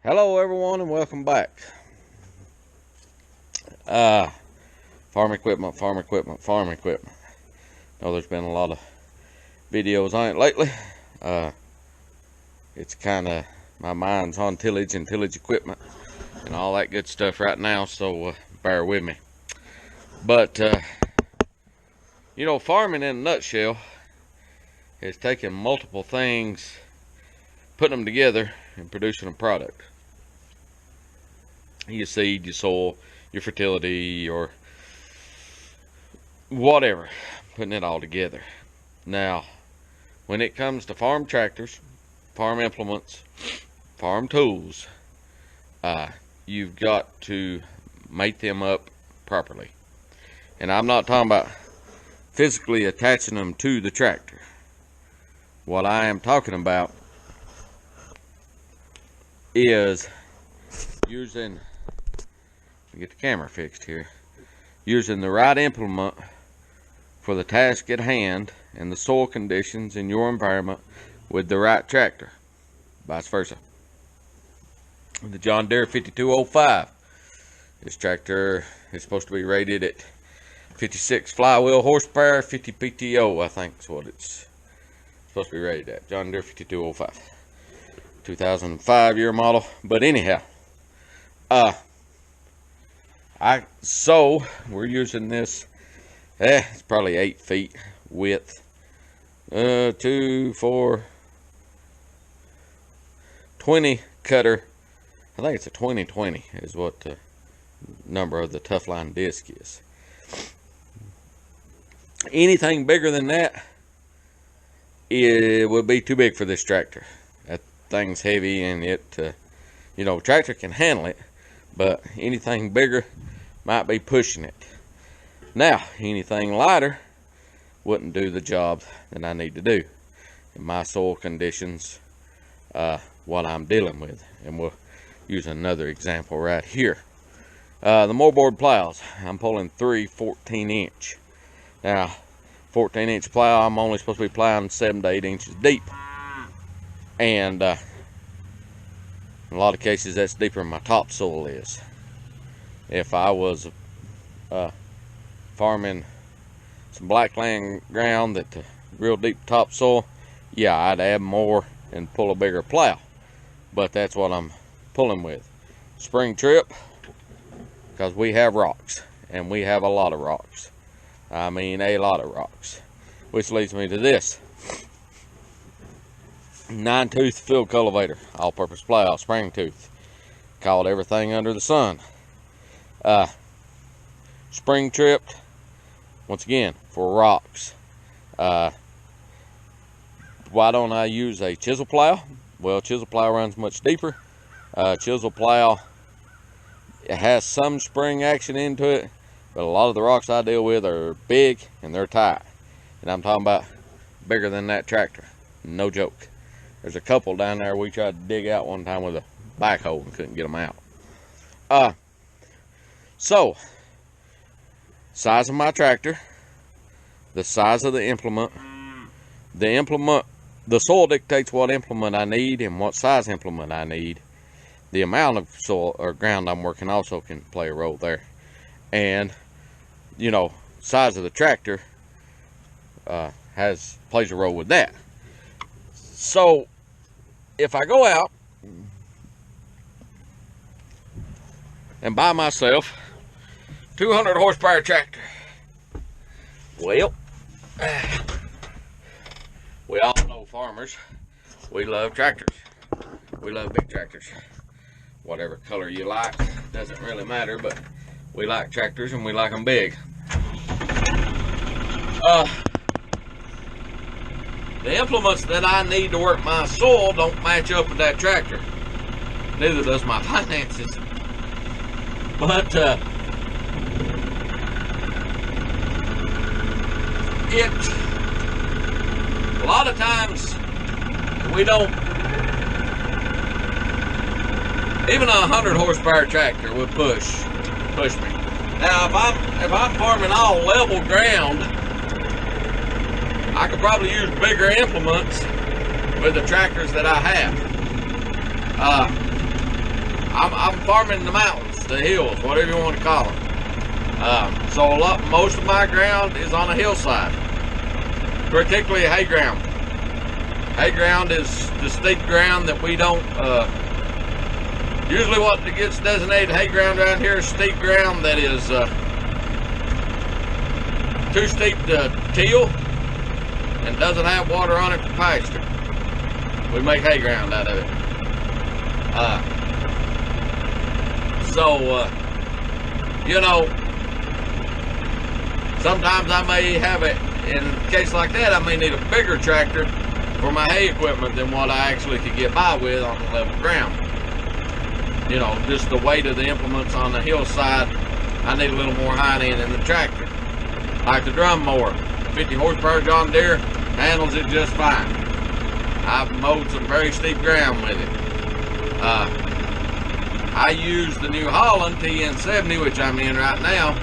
Hello everyone and welcome back. Farm equipment. Know there's been a lot of videos on it lately. It's kind of, my mind's on tillage and tillage equipment and all that good stuff right now, so bear with me. But, farming in a nutshell is taking multiple things, putting them together and producing a product. Your seed, your soil, your fertility, or whatever, putting it all together. Now, when it comes to farm tractors, farm implements, farm tools, you've got to mate them up properly. And I'm not talking about physically attaching them to the tractor. What I am talking about is using, get the camera fixed here, using the right implement for the task at hand and the soil conditions in your environment with the right tractor, vice versa. The John Deere 5205, this tractor is supposed to be rated at 56 flywheel horsepower, 50 PTO, I think is what it's supposed to be rated at. John Deere 5205, 2005 year model. But anyhow, so we're using this, it's probably 8 feet width, 2, 4, 20 cutter. I think it's a 2020 is what the number of the Toughline disc is. Anything bigger than that, it would be too big for this tractor. That thing's heavy, and it, tractor can handle it, but anything bigger might be pushing it. Now, anything lighter wouldn't do the job that I need to do in my soil conditions, what I'm dealing with. And we'll use another example right here. The moldboard plows, I'm pulling 3 14-inch. Now, 14-inch plow, I'm only supposed to be plowing 7 to 8 inches deep. And in a lot of cases, that's deeper than my topsoil is. If I was farming some blackland ground that real deep topsoil, yeah, I'd add more and pull a bigger plow. But that's what I'm pulling with. Spring trip, because we have rocks, and we have a lot of rocks. I mean, a lot of rocks. Which leads me to this. 9-tooth field cultivator, all-purpose plow, spring tooth. Called everything under the sun. Spring tripped, once again, for rocks. Why don't I use a chisel plow? Well, chisel plow runs much deeper. Chisel plow, it has some spring action into it, but a lot of the rocks I deal with are big and they're tight. And I'm talking about bigger than that tractor. No joke. There's a couple down there we tried to dig out one time with a backhoe and couldn't get them out. So, size of my tractor, the size of the implement, the soil dictates what implement I need and what size implement I need. The amount of soil or ground I'm working also can play a role there. And, size of the tractor plays a role with that. So, if I go out and buy myself 200 horsepower tractor, well, we all know farmers, we love tractors. We love big tractors. Whatever color you like, doesn't really matter, but we like tractors and we like them big. The implements that I need to work my soil don't match up with that tractor. Neither does my finances. But a lot of times we don't, even a 100 horsepower tractor will push me. Now if I'm farming all level ground, I could probably use bigger implements with the tractors that I have. I'm farming in the mountains, the hills, whatever you want to call them. So most of my ground is on a hillside, particularly hay ground. Hay ground is the steep ground that we don't, usually what gets designated hay ground around here is steep ground that is too steep to till and doesn't have water on it for pasture. We make hay ground out of it. You know, sometimes I may have it, in a case like that, I may need a bigger tractor for my hay equipment than what I actually could get by with on the level ground. You know, just the weight of the implements on the hillside, I need a little more hind end in the tractor. Like the drum mower, 50 horsepower John Deere handles it just fine. I've mowed some very steep ground with it. I use the New Holland TN70, which I'm in right now,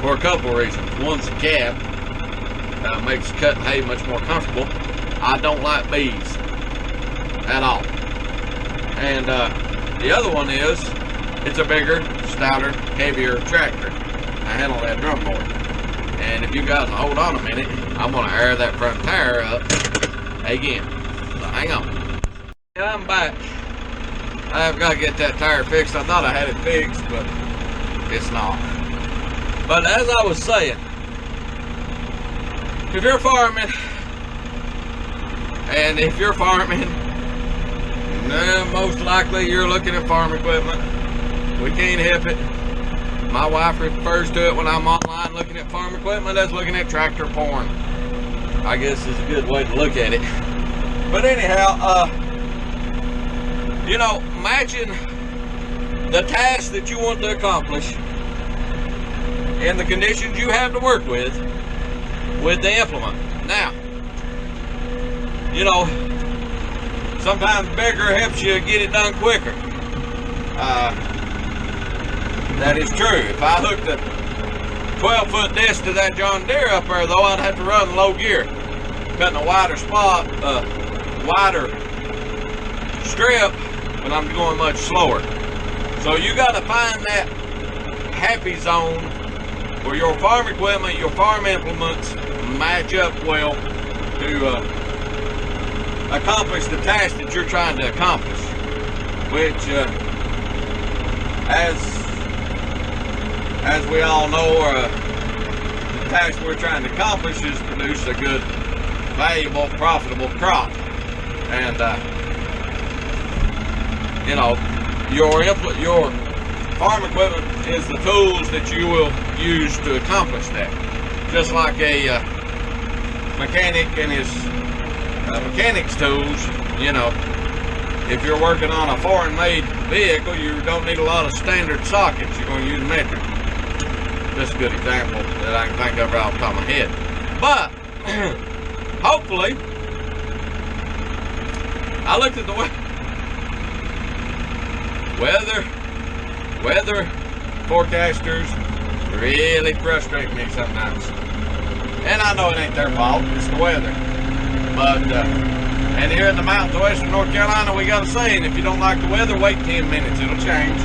for a couple of reasons. One's the cab, makes cutting hay much more comfortable. I don't like bees at all. And the other one is, it's a bigger, stouter, heavier tractor to handle that drum mower. And if you guys will hold on a minute, I'm going to air that front tire up again. So hang on. Yeah, I'm back. I've got to get that tire fixed. I thought I had it fixed, but it's not. But as I was saying, if you're farming, most likely you're looking at farm equipment. We can't help it. My wife refers to it when I'm online looking at farm equipment as looking at tractor porn. I guess is a good way to look at it. But anyhow, you know, imagine the task that you want to accomplish and the conditions you have to work with the implement. Now, you know, sometimes bigger helps you get it done quicker. That is true. If I hooked a 12-foot disc to that John Deere up there, though, I'd have to run low gear, cutting a wider spot, wider strip, but I'm going much slower. So you got to find that happy zone where your farm equipment, your farm implements match up well to accomplish the task that you're trying to accomplish, which as we all know, the task we're trying to accomplish is produce a good, valuable, profitable crop. And you know, your farm equipment is the tools that you will use to accomplish that. Just like a mechanic and his mechanic's tools, you know, if you're working on a foreign-made vehicle, you don't need a lot of standard sockets. You're going to use metric. Just a good example that I can think of right off the top of my head. But hopefully, I looked at the weather forecasters really frustrate me sometimes. And I know it ain't their fault, it's the weather. But, and here in the mountains of western North Carolina, we got a saying, if you don't like the weather, wait 10 minutes, it'll change.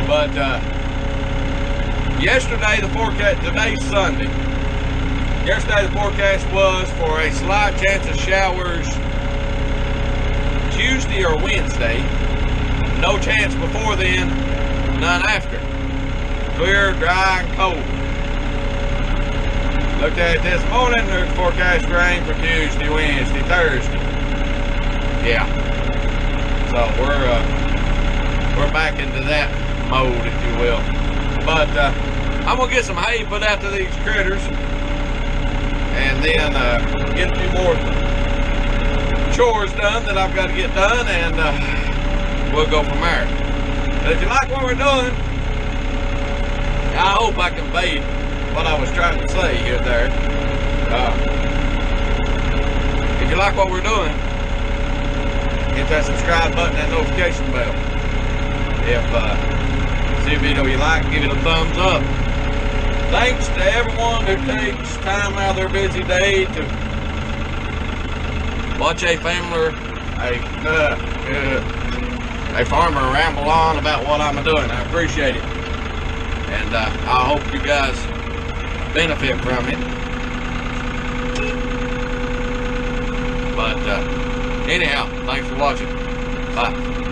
But, yesterday the forecast, today's Sunday. Yesterday the forecast was for a slight chance of showers Tuesday or Wednesday. No chance before then, none after. Clear, dry, and cold. Looked at it this morning, there's forecast rain for Tuesday, Wednesday, Thursday. Yeah. So we're back into that mode, if you will. But I'm gonna get some hay put out to these critters, and then get a few more chores done that I've got to get done, and we'll go from there. But if you like what we're doing, I hope I conveyed what I was trying to say here there. If you like what we're doing, hit that subscribe button and notification bell. If see a video you like, give it a thumbs up. Thanks to everyone who takes time out of their busy day to watch a family, a farmer ramble on about what I'm doing. I appreciate it. And I hope you guys benefit from it. But anyhow, thanks for watching. Bye.